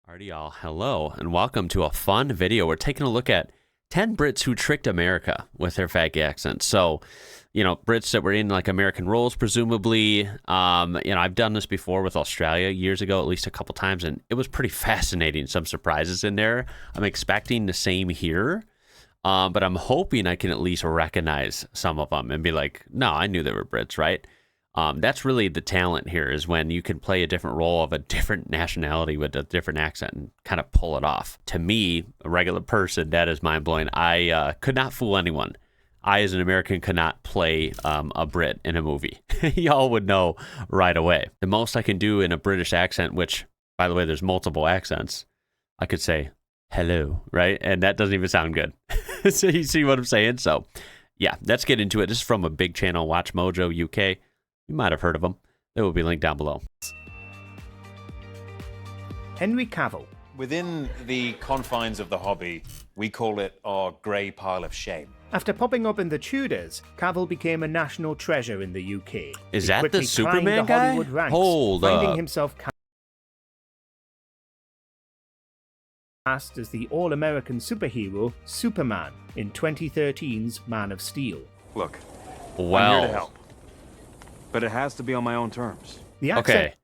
Alrighty, y'all. Hello, and welcome to a fun video. We're taking a look at 10 Brits who tricked America with their fake accents. So, Brits that were in like American roles, presumably. I've done this before with Australia years ago, at least a couple times, and it was pretty fascinating. Some surprises in there. I'm expecting the same here, but I'm hoping I can at least recognize some of them and be like, no, I knew they were Brits, right? That's really the talent here, is when you can play a different role of a different nationality with a different accent and kind of pull it off. To me, a regular person, that is mind-blowing. I could not fool anyone. I, as an American, could not play a Brit in a movie. Y'all would know right away. The most I can do in a British accent, which, by the way, there's multiple accents, I could say, hello, right? And that doesn't even sound good. So you see what I'm saying? So, yeah, let's get into it. This is from a big channel, Watch Mojo UK. You might have heard of them. They will be linked down below. Henry Cavill. Within the confines of the hobby, we call it our grey pile of shame. After popping up in The Tudors, Cavill became a national treasure in the UK. Is that the Superman guy? Hold finding up. himself cast as the all-American superhero Superman in 2013's Man of Steel. Look, Well, I'm here to help, but it has to be on my own terms. The accent okay.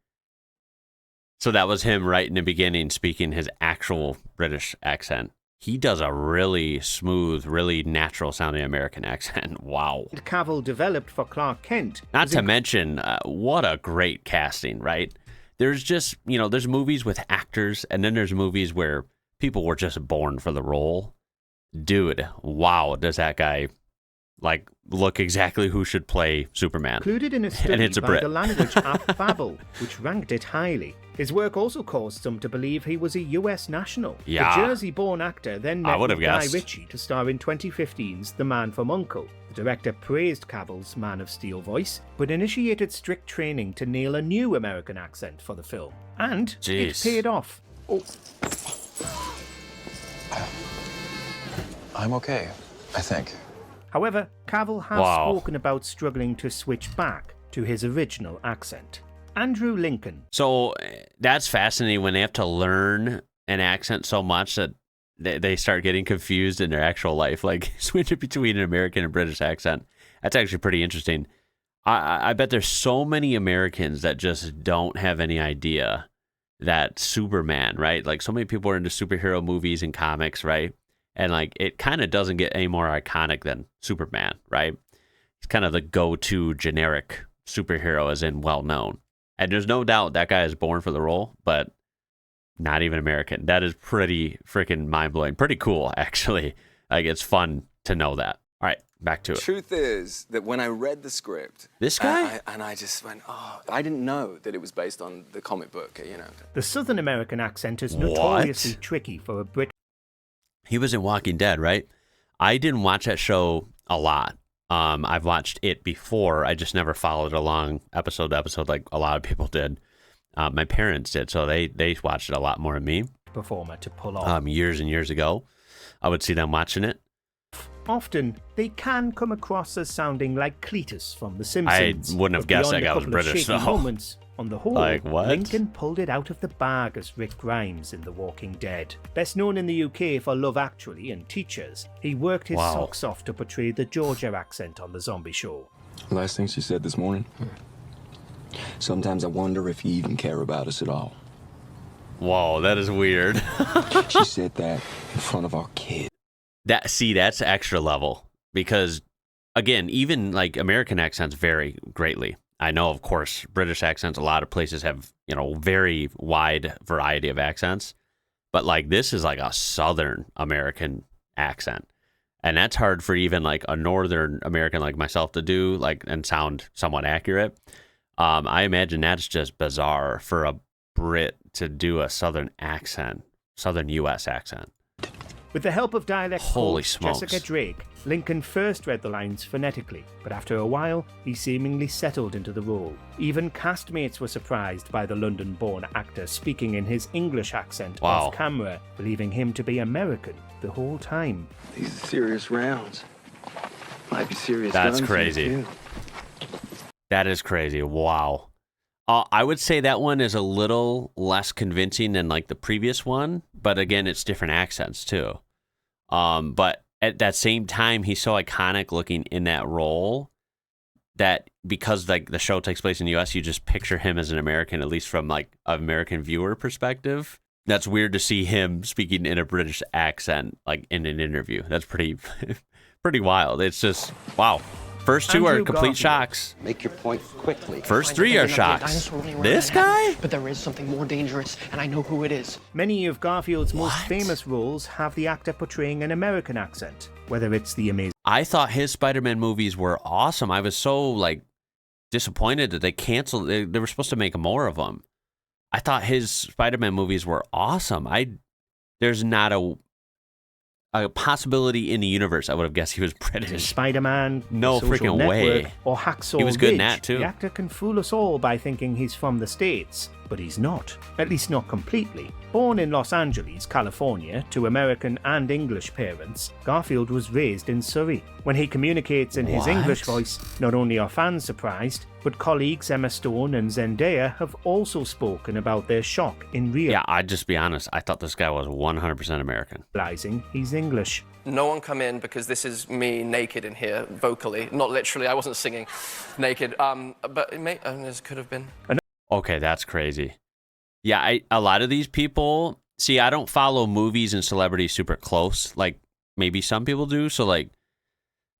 So that was him right in the beginning speaking his actual British accent. He does a really smooth, really natural sounding American accent. Wow. Cavill developed for Clark Kent. Not to mention, what a great casting, right? There's just, there's movies with actors, and then there's movies where people were just born for the role. Dude, wow, does that guy look exactly who should play Superman. Included in a study by the language app Babbel, which ranked it highly. His work also caused some to believe he was a US national. Yeah. The Jersey-born actor then met with Guy guessed. Ritchie to star in 2015's The Man from U.N.C.L.E. The director praised Cavill's Man of Steel voice, but initiated strict training to nail a new American accent for the film. And it paid off. Oh. I'm okay, I think. However, Cavill has spoken about struggling to switch back to his original accent. Andrew Lincoln. So that's fascinating when they have to learn an accent so much that they start getting confused in their actual life, like switching between an American and British accent. That's actually pretty interesting. I bet there's so many Americans that just don't have any idea that Superman, right? Like so many people are into superhero movies and comics, right? And it kind of doesn't get any more iconic than Superman, right? He's kind of the go-to generic superhero, as in well-known. And there's no doubt that guy is born for the role, but not even American. That is pretty freaking mind-blowing. Pretty cool, actually. It's fun to know that. All right, back to it. Truth is that when I read the script, this guy, I just went, I didn't know that it was based on the comic book, The Southern American accent is notoriously tricky for a Brit. He was in Walking Dead, right? I didn't watch that show a lot. I've watched it before. I just never followed along episode to episode like a lot of people did. My parents did, so they watched it a lot more than me. Performer to pull off. Years and years ago, I would see them watching it. Often, they can come across as sounding like Cletus from The Simpsons. I wouldn't have guessed that guy was British, though. Moments, on the whole, what? Lincoln pulled it out of the bag as Rick Grimes in The Walking Dead. Best known in the UK for Love Actually and Teachers, he worked his socks off to portray the Georgia accent on The Zombie Show. Last thing she said this morning, sometimes I wonder if you even care about us at all. Whoa, that is weird. She said that in front of our kids. That's extra level because, again, even American accents vary greatly. I know, of course, British accents, a lot of places have, very wide variety of accents, but this is a Southern American accent. And that's hard for even a Northern American like myself to do, and sound somewhat accurate. I imagine that's just bizarre for a Brit to do a Southern accent, Southern U.S. accent. With the help of dialect Holy coach smokes. Jessica Drake, Lincoln first read the lines phonetically, but after a while, he seemingly settled into the role. Even castmates were surprised by the London-born actor speaking in his English accent off camera, believing him to be American the whole time. These are serious rounds. Might be serious. That's crazy. That is crazy. Wow. I would say that one is a little less convincing than like the previous one, but again, it's different accents too. But at that same time, he's so iconic looking in that role that because like the show takes place in the U.S., you just picture him as an American, at least from like an American viewer perspective. That's weird to see him speaking in a British accent, like in an interview. That's pretty wild. It's just, wow. First two are complete shocks. Make your point quickly. First three are shocks. This guy? But there is something more dangerous, and I know who it is. Many of Garfield's most famous roles have the actor portraying an American accent, whether it's the amazing... I thought his Spider-Man movies were awesome. I was so, like, disappointed that they canceled. They were supposed to make more of them. I thought his Spider-Man movies were awesome. There's not a possibility in the universe I would have guessed he was British. Spider-Man, no freaking way. Or Hacksaw He was good Ridge. in that too. The actor can fool us all by thinking he's from the States, but he's not. At least not completely. Born in Los Angeles, California, to American and English parents, Garfield was raised in Surrey. When he communicates in his English voice, not only are fans surprised, but colleagues Emma Stone and Zendaya have also spoken about their shock in Yeah, I'd just be honest. I thought this guy was 100% American. realizing he's English. No one come in because this is me naked in here, vocally. Not literally, I wasn't singing naked. But it may, this could have been. Okay, that's crazy. Yeah, a lot of these people, see, I don't follow movies and celebrities super close, like maybe some people do. So, like,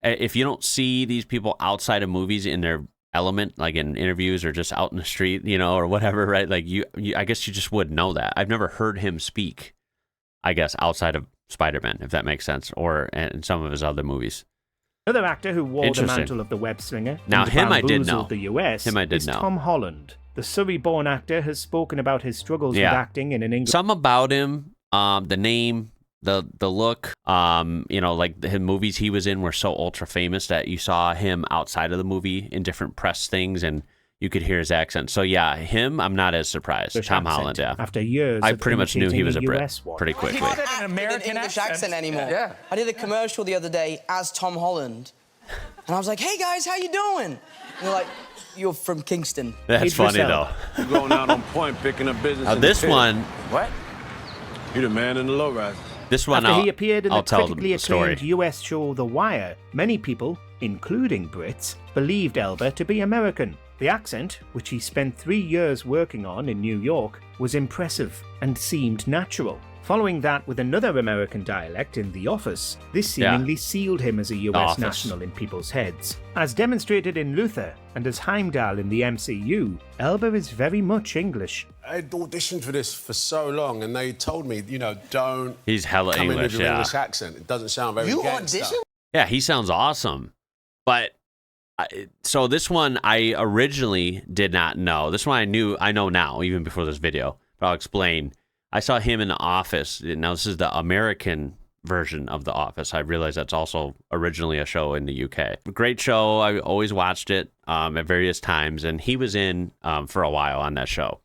if you don't see these people outside of movies in their element, like in interviews or just out in the street, you know, or whatever, right? Like, you I guess you just wouldn't know that. I've never heard him speak, I guess, outside of Spider-Man, if that makes sense, or in some of his other movies. Another actor who wore the mantle of the web slinger now, and him I did know. the US him I did is know. Tom Holland. The Surrey-born actor has spoken about his struggles with acting in an English... Some about him, the name, the look, you know, like the movies he was in were so ultra famous that you saw him outside of the movie in different press things and you could hear his accent. So yeah, him, I'm not as surprised. Tom Holland, yeah. After years I pretty much knew he was a Brit pretty quickly. He did an American accent anymore. Yeah. I did a commercial the other day as Tom Holland. And I was like, hey guys, how you doing? And they're like, you're from Kingston. That's funny though. You're going out on point, picking up business. Now this one, what? You're the man in the lowrider. This one, after he appeared in the tell critically acclaimed US show The Wire, many people, including Brits, believed Elba to be American. The accent, which he spent 3 years working on in New York, was impressive and seemed natural. Following that with another American dialect in The Office, this seemingly sealed him as a US national in people's heads. As demonstrated in Luther and as Heimdall in the MCU, Elba is very much English. I'd auditioned for this for so long and they told me, you know, don't He's hella come English, in with your English accent. It doesn't sound very gangster. Yeah, he sounds awesome. But so this one I originally did not know. This one I know now, even before this video, but I'll explain. I saw him in The Office. Now, this is the American version of The Office. I realize that's also originally a show in the UK. Great show. I always watched it at various times, and he was in for a while on that show.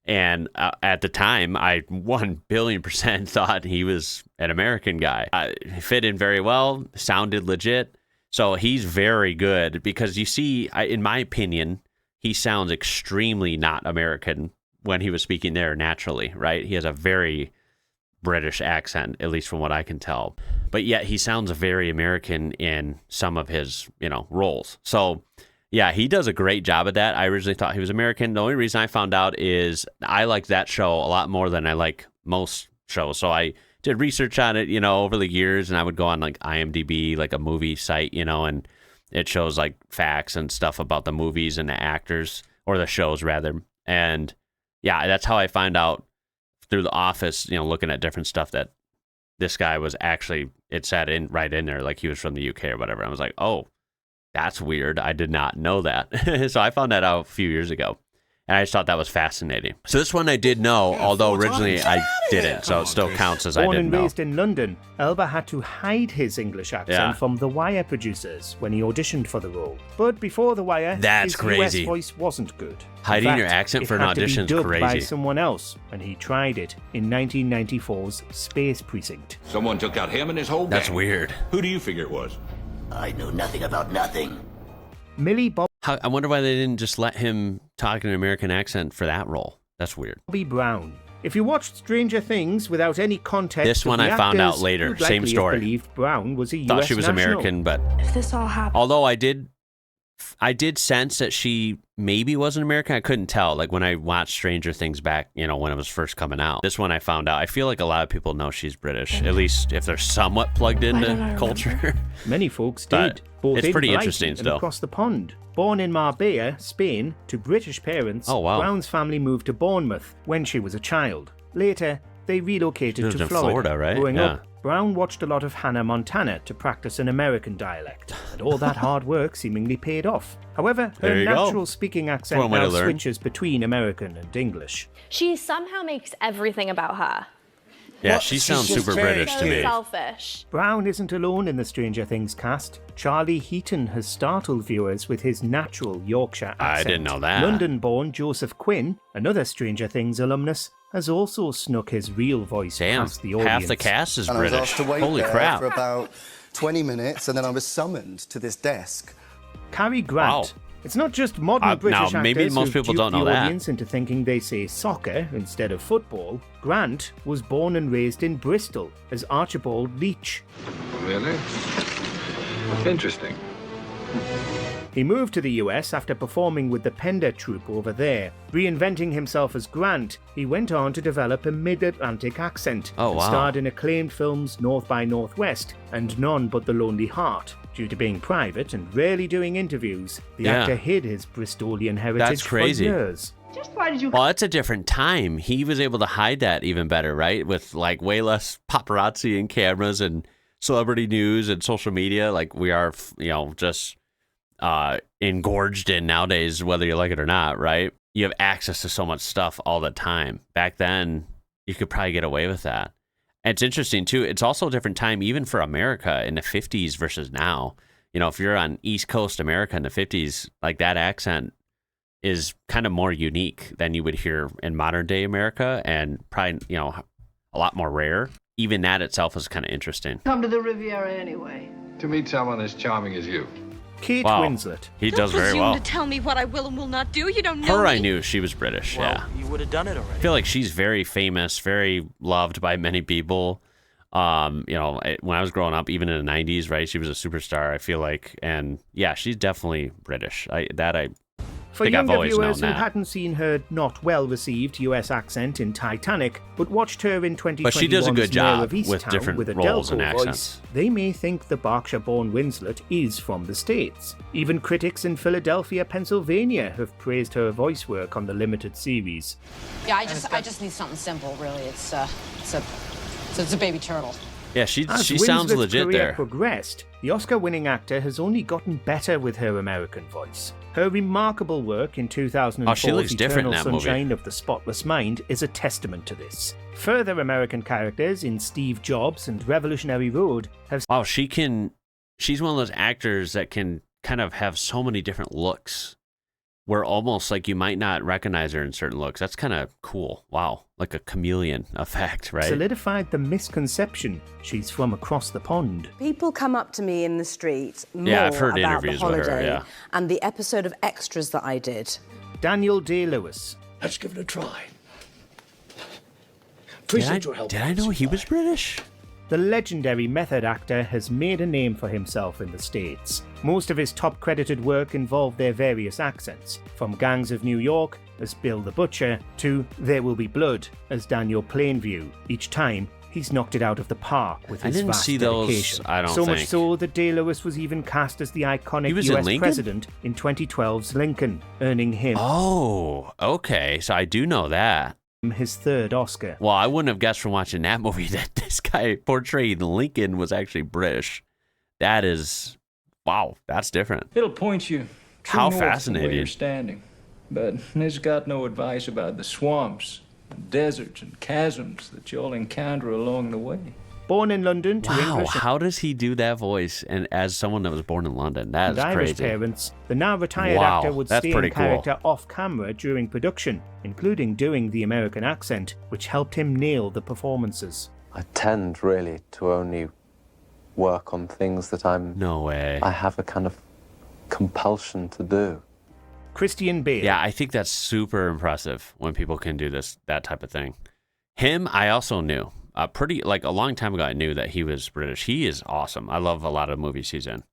And at the time, I 1,000,000,000% thought he was an American guy. He fit in very well, sounded legit. So he's very good because you see, in my opinion, he sounds extremely not American when he was speaking there naturally, right? He has a very British accent, at least from what I can tell. But yet he sounds very American in some of his, you know, roles. So yeah, he does a great job at that. I originally thought he was American. The only reason I found out is I like that show a lot more than I like most shows. So I did research on it, you know, over the years, and I would go on like IMDb, like a movie site, you know, and it shows like facts and stuff about the movies and the actors, or the shows rather. And yeah, that's how I find out through The Office, you know, looking at different stuff that this guy was actually, it said right in there, like he was from the UK or whatever. I was like, oh, that's weird. I did not know that. So I found that out a few years ago. And I just thought that was fascinating. So this one I did know, although originally I didn't. So it still counts as I didn't know. Born and raised in London, Elba had to hide his English accent from The Wire producers when he auditioned for the role. But before The Wire, his US voice wasn't good. Hiding your accent for an audition is crazy. It had to be dubbed by someone else, and he tried it in 1994's Space Precinct. Someone took out him and his whole gang. That's weird. Who do you figure it was? I know nothing about nothing. Millie Bobby... I wonder why they didn't just let him talking an American accent for that role. That's weird. Bobby Brown. If you watched Stranger Things without any context, This one I found out later. Same story. Believed Brown was a US Thought she was national. American, but If this all happened, although I did sense that she maybe wasn't American. I couldn't tell. Like when I watched Stranger Things back, when it was first coming out. This one I found out. I feel like a lot of people know she's British, at least if they're somewhat plugged into culture. Many folks But did. Both it's in pretty Brighton interesting and still. across the pond. Born in Marbella, Spain, to British parents, Oh, wow. Brown's family moved to Bournemouth when she was a child. Later, they relocated She lived to in Florida. Florida, right? Growing Yeah. up, Brown watched a lot of Hannah Montana to practice an American dialect, and all that hard work seemingly paid off. However, her There you go. natural speaking accent One way now to learn. switches between American and English. she somehow makes everything about her. Yeah, she sounds she's super very British to So me. selfish. Brown isn't alone in the Stranger Things cast. Charlie Heaton has startled viewers with his natural Yorkshire I accent. didn't know that. London-born Joseph Quinn, another Stranger Things alumnus, has also snuck his real voice Damn, past the audience. half the cast is And I was British. asked to wait Holy there crap. for about 20 minutes, and then I was summoned to this desk. Cary Grant. Wow. It's not just modern British now, maybe actors most who've people duped don't know the that. audience into thinking they say soccer instead of football. Grant was born and raised in Bristol as Archibald Leach. Really? Interesting. He moved to the US after performing with the Pender troupe over there. Reinventing himself as Grant, he went on to develop a mid-Atlantic accent Oh, and wow. starred in acclaimed films North by Northwest and None But the Lonely Heart. Due to being private and rarely doing interviews, the Yeah. actor hid his Bristolian heritage That's crazy. for years. Just why did you... Well, it's a different time. He was able to hide that even better, right? With like way less paparazzi and cameras and celebrity news and social media, like we are, just engorged in nowadays, whether you like it or not, right? You have access to so much stuff all the time. Back then, you could probably get away with that. And it's interesting too. It's also a different time, even for America in the 50s versus now. If you're on East Coast America in the 50s, like that accent is kind of more unique than you would hear in modern day America, and probably, a lot more rare. Even that itself is kind of interesting. Come to the Riviera anyway. To meet someone as charming as you. Kate Wow. Winslet. He does very well. to tell me what I will and will not do. You don't know Her, me. I knew she was British. Yeah, You would have done it I already. feel like she's very famous, very loved by many people. When I was growing up, even in the 90s, right, she was a superstar, I feel like. And yeah, she's definitely British. I For think I've younger always viewers known who that. hadn't seen her not well-received US accent in Titanic, but watched her in 2021's But she does a good Mayor job of Easttown with different with a roles and Delco accents. voice, they may think the Berkshire-born Winslet is from the States. Even critics in Philadelphia, Pennsylvania have praised her voice work on the limited series. Yeah, I just need something simple, really. It's a baby turtle. Yeah, she As sounds Winslet's legit career there. progressed, the Oscar-winning actor has only gotten better with her American voice. Her remarkable work in 2004's Oh, she looks different Eternal in that movie. Sunshine of the Spotless Mind is a testament to this. Further American characters in Steve Jobs and Revolutionary Road have... Wow, she's one of those actors that can kind of have so many different looks, where almost like you might not recognize her in certain looks. That's kind of cool. Wow, like a chameleon effect, right? solidified the misconception she's from across the pond. People come up to me in the street more Yeah, I've heard about the interviews with her, holiday yeah. and the episode of Extras that I did. Daniel Day-Lewis. Let's give it a try. Did I know he was British? The legendary method actor has made a name for himself in the States. Most of his top credited work involved their various accents, from Gangs of New York as Bill the Butcher to There Will Be Blood as Daniel Plainview. Each time, he's knocked it out of the park with I his didn't vast see those, dedication. I don't so much think. so that Day-Lewis was even cast as the iconic He was in US Lincoln? president in 2012's Lincoln, earning him Oh, okay. So I do know that. his third Oscar. Well, I wouldn't have guessed from watching that movie that this guy portraying Lincoln was actually British. That is, wow, that's different. It'll point you true How north from fascinating. where you're standing. But it's got no advice about the swamps, deserts, and chasms that you'll encounter along the way. Born in London to Wow, English how does he do that voice? And as someone that was born in London, that and is Irish crazy. parents, the now retired Wow, actor would that's stay pretty in cool. character off camera during production, including doing the American accent, which helped him nail the performances. I tend really to only work on things that No way. I have a kind of compulsion to do. Christian Bale. Yeah, I think that's super impressive when people can do that type of thing. Him, I also knew. A long time ago, I knew that he was British. He is awesome. I love a lot of movies he's in.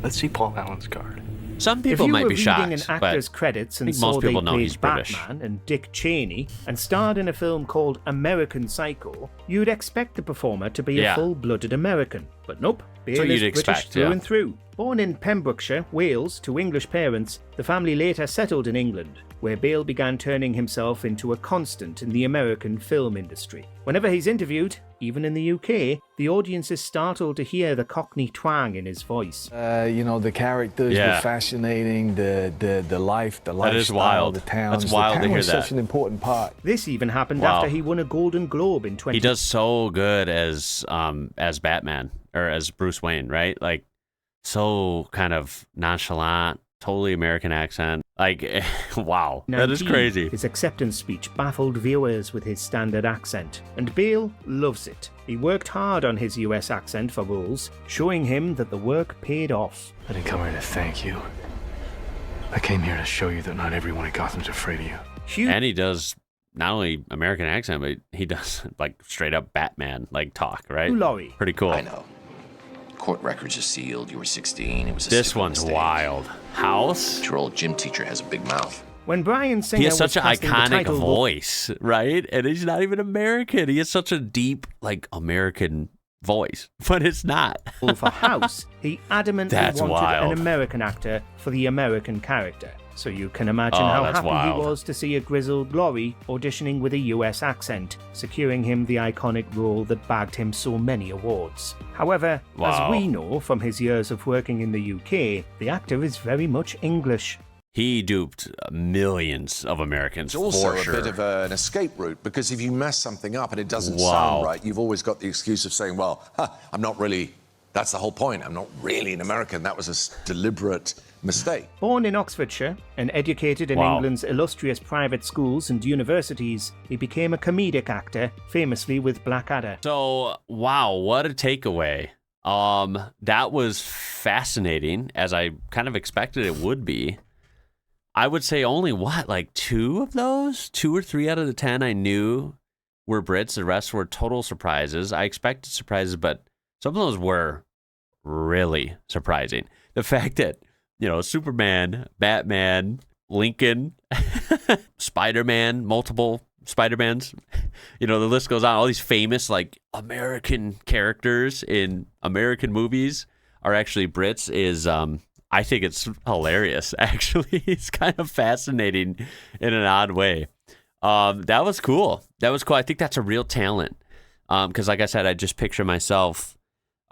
Let's see Paul Allen's card. Some people might be shocked, if you were reading an actor's credits and most saw they people know he's played British. Batman and Dick Cheney and starred in a film called American Psycho, you'd expect the performer to be a full-blooded American. But nope, Bale is British through and through. Born in Pembrokeshire, Wales, to English parents, the family later settled in England, where Bale began turning himself into a constant in the American film industry. Whenever he's interviewed, even in the UK, the audience is startled to hear the Cockney twang in his voice. The characters were fascinating, the life, the lifestyle, that is wild. the towns. That's wild the town to hear was that. such an important part. This even happened after he won a Golden Globe in 20... He does so good as Batman, or as Bruce Wayne, right? Like, so kind of nonchalant, totally American accent. Like, wow, that is crazy. His acceptance speech baffled viewers with his standard accent, and Bale loves it. He worked hard on his US accent for roles, showing him that the work paid off. I didn't come here to thank you. I came here to show you that not everyone in Gotham's afraid of you. Hugh... And he does not only American accent, but he does like straight up Batman like talk, right? Laurie. Pretty cool. I know. Court records are sealed. You were 16. It was a This simple one's mistake. wild. House? Your old gym teacher has a big mouth. When Bryan Singer He has such an was casting the iconic title role voice, right? And he's not even American. He has such a deep, like, American voice, but it's not. for House, he adamantly That's wanted wild. an American actor for the American character. So you can imagine Oh, how that's happy wild. he was to see a grizzled Laurie auditioning with a US accent, securing him the iconic role that bagged him so many awards. However, Wow. as we know from his years of working in the UK, the actor is very much English. He duped millions of Americans, It's also for sure. a bit of an escape route, because if you mess something up and it doesn't Wow. sound right, you've always got the excuse of saying, well, I'm not really, that's the whole point. I'm not really an American. That was a deliberate mistake. Born in Oxfordshire and educated in Wow. England's illustrious private schools and universities, he became a comedic actor, famously with Blackadder. So, wow, what a takeaway. That was fascinating, as I kind of expected it would be. I would say only, like 2 of those? 2 or 3 out of the 10 I knew were Brits. The rest were total surprises. I expected surprises, but some of those were really surprising. The fact that, Superman, Batman, Lincoln, Spider-Man, multiple Spider-Mans, the list goes on. All these famous, like, American characters in American movies are actually Brits is, I think it's hilarious, actually. It's kind of fascinating in an odd way. That was cool. I think that's a real talent. Because like I said, I just picture myself,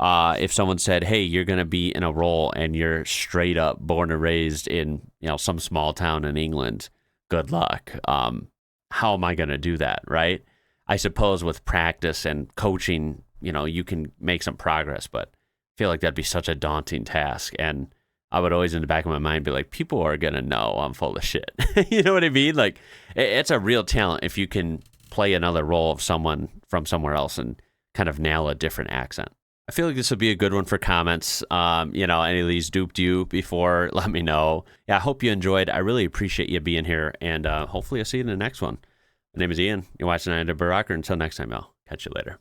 if someone said, hey, you're going to be in a role and you're straight up born and raised in, some small town in England, good luck. How am I going to do that, right? I suppose with practice and coaching, you can make some progress, but I feel like that'd be such a daunting task. And I would always in the back of my mind be like, people are going to know I'm full of shit. You know what I mean? Like, it's a real talent if you can play another role of someone from somewhere else and kind of nail a different accent. I feel like this would be a good one for comments. Any of these duped you before, let me know. Yeah, I hope you enjoyed. I really appreciate you being here, and hopefully I'll see you in the next one. My name is Ian. You're watching IWrocker. Until next time, y'all. Catch you later.